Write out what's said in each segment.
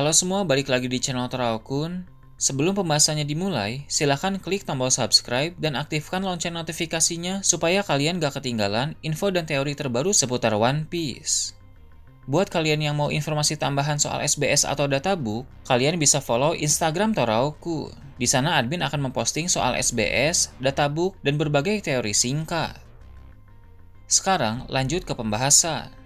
Halo semua, balik lagi di channel Toraokun. Sebelum pembahasannya dimulai, silahkan klik tombol subscribe dan aktifkan lonceng notifikasinya supaya kalian gak ketinggalan info dan teori terbaru seputar One Piece. Buat kalian yang mau informasi tambahan soal SBS atau databook, kalian bisa follow Instagram Toraokun. Di sana admin akan memposting soal SBS, databook, dan berbagai teori singkat. Sekarang lanjut ke pembahasan.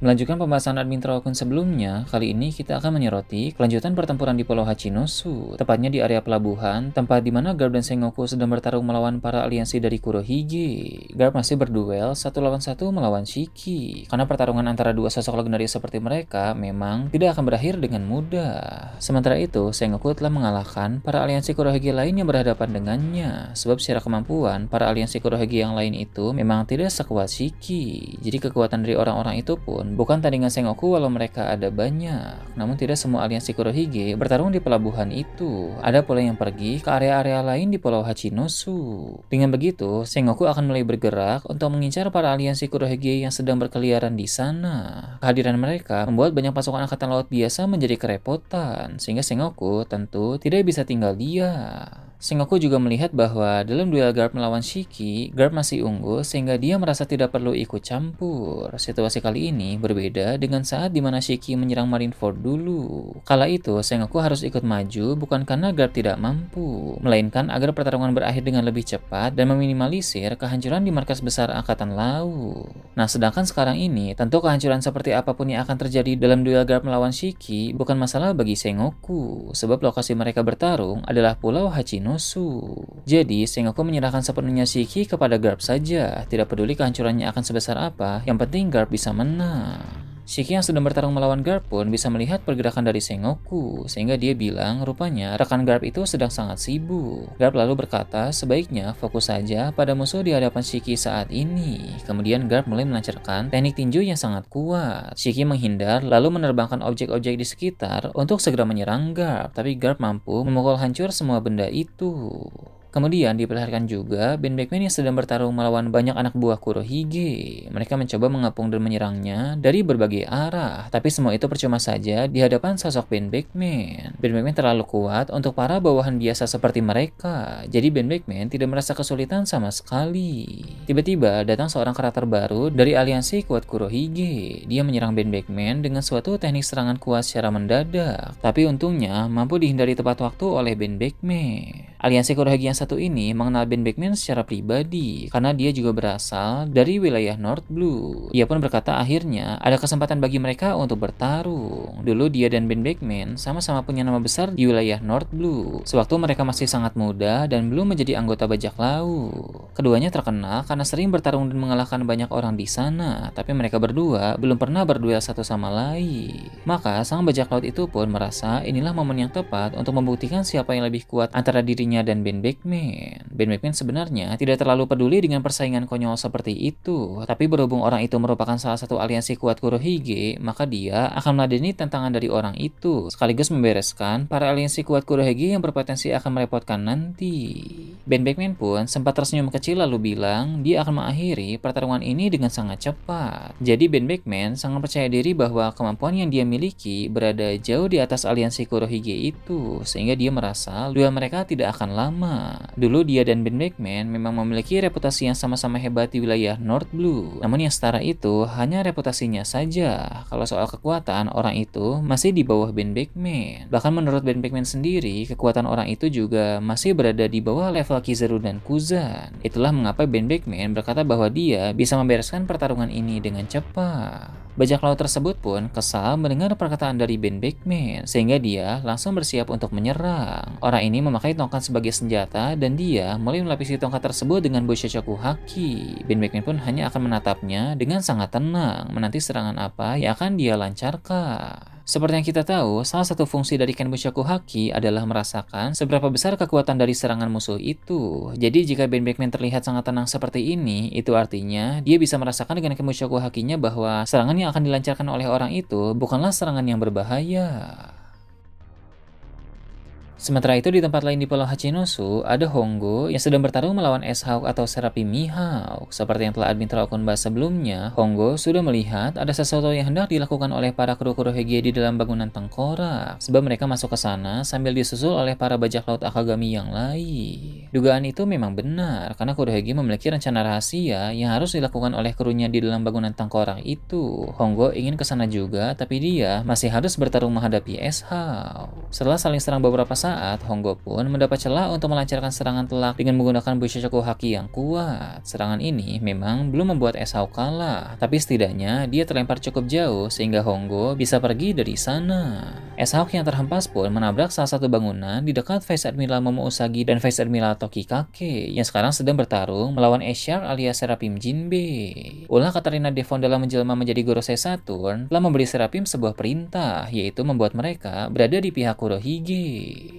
Melanjutkan pembahasan admin Toraokun sebelumnya, kali ini kita akan menyoroti kelanjutan pertempuran di Pulau Hachinosu, tepatnya di area pelabuhan, tempat di mana Garp dan Sengoku sedang bertarung melawan para aliansi dari Kurohige. Garp masih berduel 1 lawan 1 melawan Shiki, karena pertarungan antara dua sosok legendaris seperti mereka memang tidak akan berakhir dengan mudah. Sementara itu, Sengoku telah mengalahkan para aliansi Kurohige lain yang berhadapan dengannya, sebab secara kemampuan, para aliansi Kurohige yang lain itu memang tidak sekuat Shiki. Jadi kekuatan dari orang-orang itu pun bukan tandingan Sengoku walau mereka ada banyak. Namun tidak semua aliansi Kurohige bertarung di pelabuhan itu. Ada pula yang pergi ke area-area lain di Pulau Hachinosu. Dengan begitu, Sengoku akan mulai bergerak untuk mengincar para aliansi Kurohige yang sedang berkeliaran di sana. Kehadiran mereka membuat banyak pasukan angkatan laut biasa menjadi kerepotan, sehingga Sengoku tentu tidak bisa tinggal diam. Sengoku juga melihat bahwa dalam duel Garp melawan Shiki, Garp masih unggul sehingga dia merasa tidak perlu ikut campur. Situasi kali ini berbeda dengan saat dimana Shiki menyerang Marineford dulu. Kala itu, Sengoku harus ikut maju bukan karena Garp tidak mampu, melainkan agar pertarungan berakhir dengan lebih cepat dan meminimalisir kehancuran di markas besar Angkatan Laut. Nah, sedangkan sekarang ini, tentu kehancuran seperti apapun yang akan terjadi dalam duel Garp melawan Shiki bukan masalah bagi Sengoku, sebab lokasi mereka bertarung adalah Pulau Hachinosu. Jadi, Sengoku menyerahkan sepenuhnya Shiki kepada Garp saja, tidak peduli kehancurannya akan sebesar apa, yang penting Garp bisa menang. Shiki yang sedang bertarung melawan Garp pun bisa melihat pergerakan dari Sengoku, sehingga dia bilang rupanya rekan Garp itu sedang sangat sibuk. Garp lalu berkata sebaiknya fokus saja pada musuh di hadapan Shiki saat ini. Kemudian Garp mulai melancarkan teknik tinju yang sangat kuat. Shiki menghindar lalu menerbangkan objek-objek di sekitar untuk segera menyerang Garp, tapi Garp mampu memukul hancur semua benda itu. Kemudian diperlihatkan juga band Backman yang sedang bertarung melawan banyak anak buah Kurohige. Mereka mencoba mengepung dan menyerangnya dari berbagai arah, tapi semua itu percuma saja di hadapan sosok band Backman. Band Backman terlalu kuat untuk para bawahan biasa seperti mereka, jadi band Backman tidak merasa kesulitan sama sekali. Tiba-tiba datang seorang karakter baru dari aliansi kuat Kurohige. Dia menyerang band Backman dengan suatu teknik serangan kuat secara mendadak, tapi untungnya mampu dihindari tepat waktu oleh band Backman. Aliansi Kurohige yang satu ini mengenal Ben Beckman secara pribadi karena dia juga berasal dari wilayah North Blue. Ia pun berkata akhirnya ada kesempatan bagi mereka untuk bertarung. Dulu dia dan Ben Beckman sama-sama punya nama besar di wilayah North Blue sewaktu mereka masih sangat muda dan belum menjadi anggota bajak laut. Keduanya terkenal karena sering bertarung dan mengalahkan banyak orang di sana, tapi mereka berdua belum pernah berduel satu sama lain. Maka sang bajak laut itu pun merasa inilah momen yang tepat untuk membuktikan siapa yang lebih kuat antara dirinya dan Ben Beckman. Ben Beckman sebenarnya tidak terlalu peduli dengan persaingan konyol seperti itu, tapi berhubung orang itu merupakan salah satu aliansi kuat Kurohige, maka dia akan meladeni tantangan dari orang itu, sekaligus membereskan para aliansi kuat Kurohige yang berpotensi akan merepotkan nanti. Ben Beckman pun sempat tersenyum kecil lalu bilang dia akan mengakhiri pertarungan ini dengan sangat cepat. Jadi Ben Beckman sangat percaya diri bahwa kemampuan yang dia miliki berada jauh di atas aliansi Kurohige itu, sehingga dia merasa duel mereka tidak akan lama. Dulu dia dan Ben Beckman memang memiliki reputasi yang sama-sama hebat di wilayah North Blue. Namun yang setara itu hanya reputasinya saja. Kalau soal kekuatan, orang itu masih di bawah Ben Beckman. Bahkan menurut Ben Beckman sendiri, kekuatan orang itu juga masih berada di bawah level Kizaru dan Kuzan. Itulah mengapa Ben Beckman berkata bahwa dia bisa membereskan pertarungan ini dengan cepat. Bajak laut tersebut pun kesal mendengar perkataan dari Ben Beckman, sehingga dia langsung bersiap untuk menyerang. Orang ini memakai tongkat sebagai senjata dan dia mulai melapisi tongkat tersebut dengan Boishochaku Haki. Ben Beckman pun hanya akan menatapnya dengan sangat tenang, menanti serangan apa yang akan dia lancarkan. Seperti yang kita tahu, salah satu fungsi dari Kenbushaku Haki adalah merasakan seberapa besar kekuatan dari serangan musuh itu. Jadi jika Ben Beckman terlihat sangat tenang seperti ini, itu artinya dia bisa merasakan dengan Kenbushaku Hakinya bahwa serangan yang akan dilancarkan oleh orang itu bukanlah serangan yang berbahaya. Sementara itu di tempat lain di Pulau Hachinosu, ada Hongo yang sedang bertarung melawan S-Hawk atau Seraphim Mihawk. Seperti yang telah Admin Terokun bahas sebelumnya, Hongo sudah melihat ada sesuatu yang hendak dilakukan oleh para kru Kurohige di dalam bangunan tengkorak, sebab mereka masuk ke sana sambil disusul oleh para bajak laut Akagami yang lain. Dugaan itu memang benar, karena Kurohige memiliki rencana rahasia yang harus dilakukan oleh krunya di dalam bangunan tengkorak itu. Hongo ingin ke sana juga, tapi dia masih harus bertarung menghadapi S-Hawk. Setelah saling serang beberapa saat, Hongo pun mendapat celah untuk melancarkan serangan telak dengan menggunakan Bushisaku Haki yang kuat. Serangan ini memang belum membuat S-Hawk kalah, tapi setidaknya dia terlempar cukup jauh sehingga Hongo bisa pergi dari sana. S-Hawk yang terhempas pun menabrak salah satu bangunan di dekat Vice Admiral Momo Usagi dan Vice Admiral Tokikake yang sekarang sedang bertarung melawan S-Shark alias Seraphim Jinbei. Ulah Katarina Devon dalam menjelma menjadi Gorosei Saturn telah memberi Seraphim sebuah perintah, yaitu membuat mereka berada di pihak Kurohige.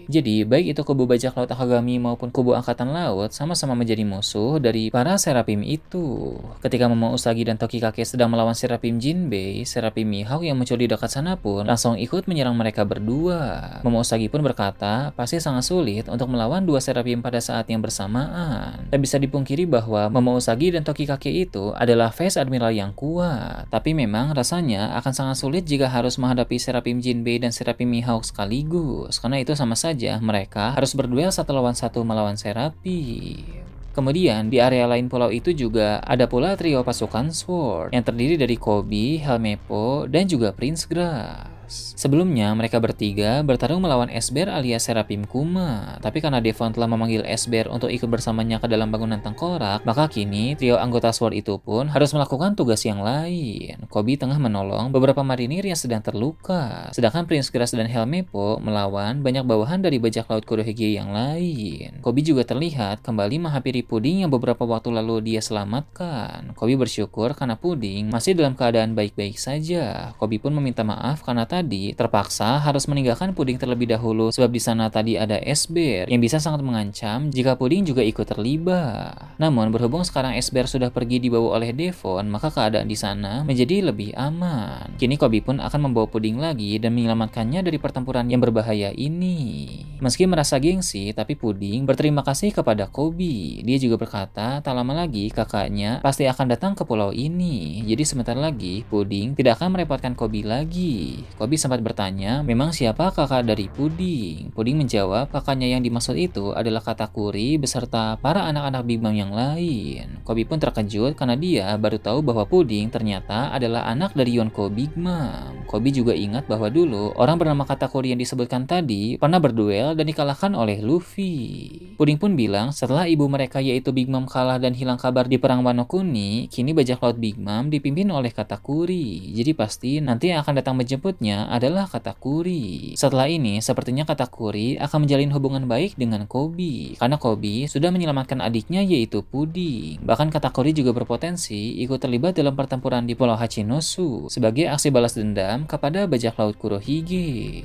Jadi, baik itu kubu bajak laut Akagami maupun kubu angkatan laut sama-sama menjadi musuh dari para Seraphim itu. Ketika Momo Usagi dan Tokikake sedang melawan Seraphim Jinbei, Seraphim Mihawk yang muncul di dekat sana pun langsung ikut menyerang mereka berdua. Momo Usagi pun berkata, pasti sangat sulit untuk melawan dua Seraphim pada saat yang bersamaan. Tak bisa dipungkiri bahwa Momo Usagi dan Tokikake itu adalah Vice Admiral yang kuat, tapi memang rasanya akan sangat sulit jika harus menghadapi Seraphim Jinbei dan Seraphim Mihawk sekaligus, karena itu sama saja mereka harus berduel satu lawan satu melawan Seraphim. Kemudian di area lain pulau itu juga ada pula trio pasukan Sword yang terdiri dari Koby, Helmeppo, dan juga Prince Grass. Sebelumnya mereka bertiga bertarung melawan Esber alias Seraphim Kuma, tapi karena Devon telah memanggil Esber untuk ikut bersamanya ke dalam bangunan tengkorak, maka kini trio anggota Sword itu pun harus melakukan tugas yang lain. Koby tengah menolong beberapa marinir yang sedang terluka, sedangkan Prince Grass dan Helmeppo melawan banyak bawahan dari bajak laut Kurohige yang lain. Koby juga terlihat kembali menghampiri Puding yang beberapa waktu lalu dia selamatkan. Koby bersyukur karena Puding masih dalam keadaan baik-baik saja. Koby pun meminta maaf karena tadi terpaksa harus meninggalkan Puding terlebih dahulu, sebab di sana tadi ada Esber yang bisa sangat mengancam jika Puding juga ikut terlibat. Namun berhubung sekarang Esber sudah pergi dibawa oleh Devon, maka keadaan di sana menjadi lebih aman. Kini Koby pun akan membawa Puding lagi dan menyelamatkannya dari pertempuran yang berbahaya ini. Meski merasa gengsi, tapi Puding berterima kasih kepada Koby. Dia juga berkata, tak lama lagi kakaknya pasti akan datang ke pulau ini. Jadi sebentar lagi Puding tidak akan merepotkan Koby lagi. Koby sempat bertanya, memang siapa kakak dari Puding? Puding menjawab, kakaknya yang dimaksud itu adalah Katakuri beserta para anak-anak Big Mom yang lain. Koby pun terkejut karena dia baru tahu bahwa Puding ternyata adalah anak dari Yonko Big Mom. Koby juga ingat bahwa dulu orang bernama Katakuri yang disebutkan tadi pernah berduel dan dikalahkan oleh Luffy. Puding pun bilang setelah ibu mereka yaitu Big Mom kalah dan hilang kabar di perang Wano Kuni, kini bajak laut Big Mom dipimpin oleh Katakuri. Jadi pasti nanti yang akan datang menjemputnya adalah Katakuri. Setelah ini, sepertinya Katakuri akan menjalin hubungan baik dengan Koby, karena Koby sudah menyelamatkan adiknya yaitu Puding. Bahkan Katakuri juga berpotensi ikut terlibat dalam pertempuran di Pulau Hachinosu sebagai aksi balas dendam kepada bajak laut Kurohige.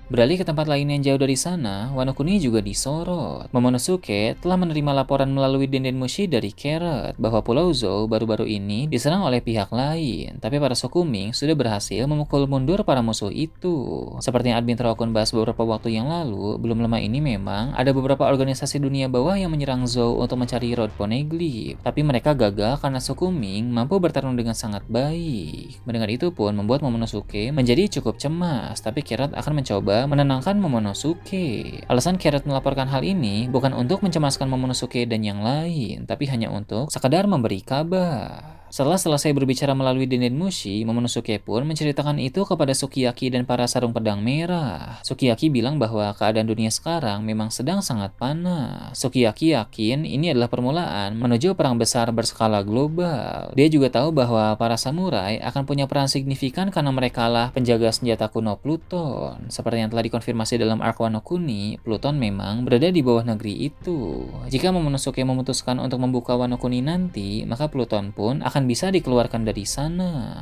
Beralih ke tempat lain yang jauh dari sana, Wano Kuni juga disorot. Momonosuke telah menerima laporan melalui Denden Mushi dari Carrot bahwa Pulau Zou baru-baru ini diserang oleh pihak lain, tapi para Sokuming sudah berhasil memukul mundur para musuh itu. Seperti yang Admin Terokun bahas beberapa waktu yang lalu, belum lama ini memang ada beberapa organisasi dunia bawah yang menyerang Zou untuk mencari Road Poneglyph, tapi mereka gagal karena Sokuming mampu bertarung dengan sangat baik. Mendengar itu pun membuat Momonosuke menjadi cukup cemas, tapi Carrot akan mencoba menenangkan Momonosuke. Alasan Carrot melaporkan hal ini bukan untuk mencemaskan Momonosuke dan yang lain, tapi hanya untuk sekadar memberi kabar. Setelah selesai berbicara melalui Denden Mushi, Momonosuke pun menceritakan itu kepada Sukiyaki dan para sarung pedang merah. Sukiyaki bilang bahwa keadaan dunia sekarang memang sedang sangat panas. Sukiyaki yakin ini adalah permulaan menuju perang besar berskala global. Dia juga tahu bahwa para samurai akan punya peran signifikan karena mereka lah penjaga senjata kuno Pluton. Seperti yang telah dikonfirmasi dalam arc Wano Kuni, Pluton memang berada di bawah negeri itu. Jika Momonosuke memutuskan untuk membuka Wano Kuni nanti, maka Pluton pun akan bisa dikeluarkan dari sana.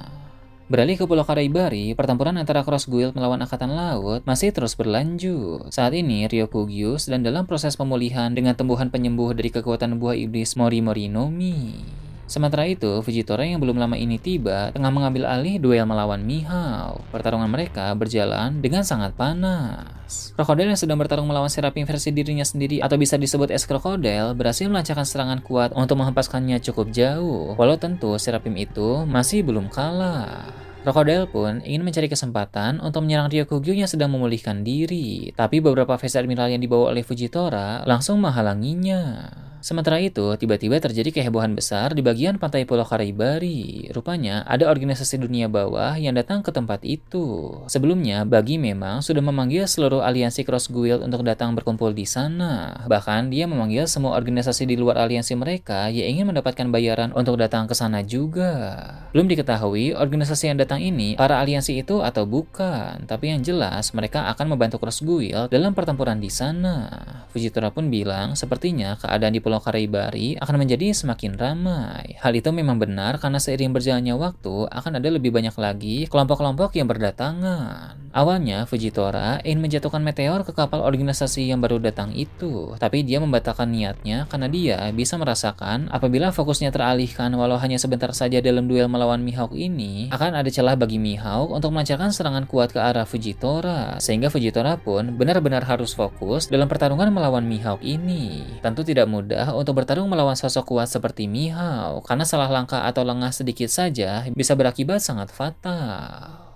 Beralih ke Pulau Karaibari, pertempuran antara Cross Guild melawan Angkatan Laut masih terus berlanjut. Saat ini, Ryokugyus sedang dalam proses pemulihan dengan tumbuhan penyembuh dari kekuatan buah iblis Mori Mori no Mi. Sementara itu, Fujitora yang belum lama ini tiba tengah mengambil alih duel melawan Mihao. Pertarungan mereka berjalan dengan sangat panas. Krokodil yang sedang bertarung melawan Seraphim versi dirinya sendiri atau bisa disebut es krokodil berhasil melancarkan serangan kuat untuk menghempaskannya cukup jauh. Walau tentu Seraphim itu masih belum kalah. Krokodil pun ingin mencari kesempatan untuk menyerang Ryokugyu yang sedang memulihkan diri, tapi beberapa Vice Admiral yang dibawa oleh Fujitora langsung menghalanginya. Sementara itu, tiba-tiba terjadi kehebohan besar di bagian pantai Pulau Karaibari. Rupanya, ada organisasi dunia bawah yang datang ke tempat itu. Sebelumnya, Bagi memang sudah memanggil seluruh aliansi Cross Guild untuk datang berkumpul di sana. Bahkan, dia memanggil semua organisasi di luar aliansi mereka yang ingin mendapatkan bayaran untuk datang ke sana juga. Belum diketahui organisasi yang datang ini para aliansi itu atau bukan, tapi yang jelas mereka akan membantu Cross Guild dalam pertempuran di sana. Fujitora pun bilang, sepertinya keadaan di Pulau Karaibari akan menjadi semakin ramai. Hal itu memang benar karena seiring berjalannya waktu akan ada lebih banyak lagi kelompok-kelompok yang berdatangan. Awalnya Fujitora ingin menjatuhkan meteor ke kapal organisasi yang baru datang itu, tapi dia membatalkan niatnya karena dia bisa merasakan apabila fokusnya teralihkan walau hanya sebentar saja dalam duel melawan Mihawk ini, akan ada celah bagi Mihawk untuk melancarkan serangan kuat ke arah Fujitora, sehingga Fujitora pun benar-benar harus fokus dalam pertarungan melawan Mihawk ini. Tentu tidak mudah untuk bertarung melawan sosok kuat seperti Mihao, karena salah langkah atau lengah sedikit saja bisa berakibat sangat fatal.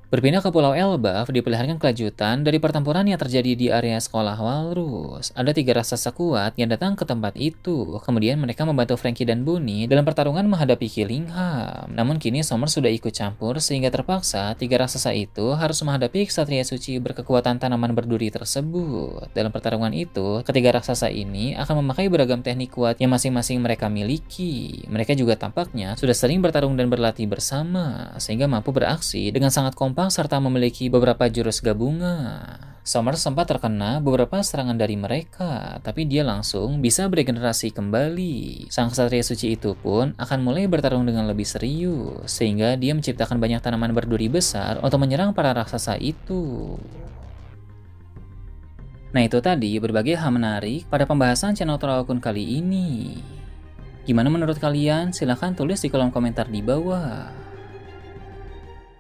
Berpindah ke Pulau Elbaf, diperlihatkan kelanjutan dari pertempuran yang terjadi di area sekolah Walrus. Ada 3 raksasa kuat yang datang ke tempat itu. Kemudian mereka membantu Frankie dan Bunny dalam pertarungan menghadapi Killingham. Namun kini Somers sudah ikut campur sehingga terpaksa 3 raksasa itu harus menghadapi Ksatria Suci berkekuatan tanaman berduri tersebut. Dalam pertarungan itu, ketiga raksasa ini akan memakai beragam teknik kuat yang masing-masing mereka miliki. Mereka juga tampaknya sudah sering bertarung dan berlatih bersama, sehingga mampu beraksi dengan sangat kompak serta memiliki beberapa jurus gabungan. Somers sempat terkena beberapa serangan dari mereka, tapi dia langsung bisa beregenerasi kembali. Sang Ksatria Suci itu pun akan mulai bertarung dengan lebih serius, sehingga dia menciptakan banyak tanaman berduri besar untuk menyerang para raksasa itu. Nah, itu tadi berbagai hal menarik pada pembahasan channel Toraokun kali ini. Gimana menurut kalian? Silahkan tulis di kolom komentar di bawah.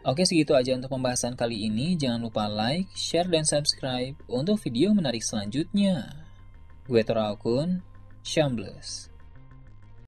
Oke, segitu aja untuk pembahasan kali ini. Jangan lupa like, share, dan subscribe untuk video menarik selanjutnya. Gue Toraokun, Shambles.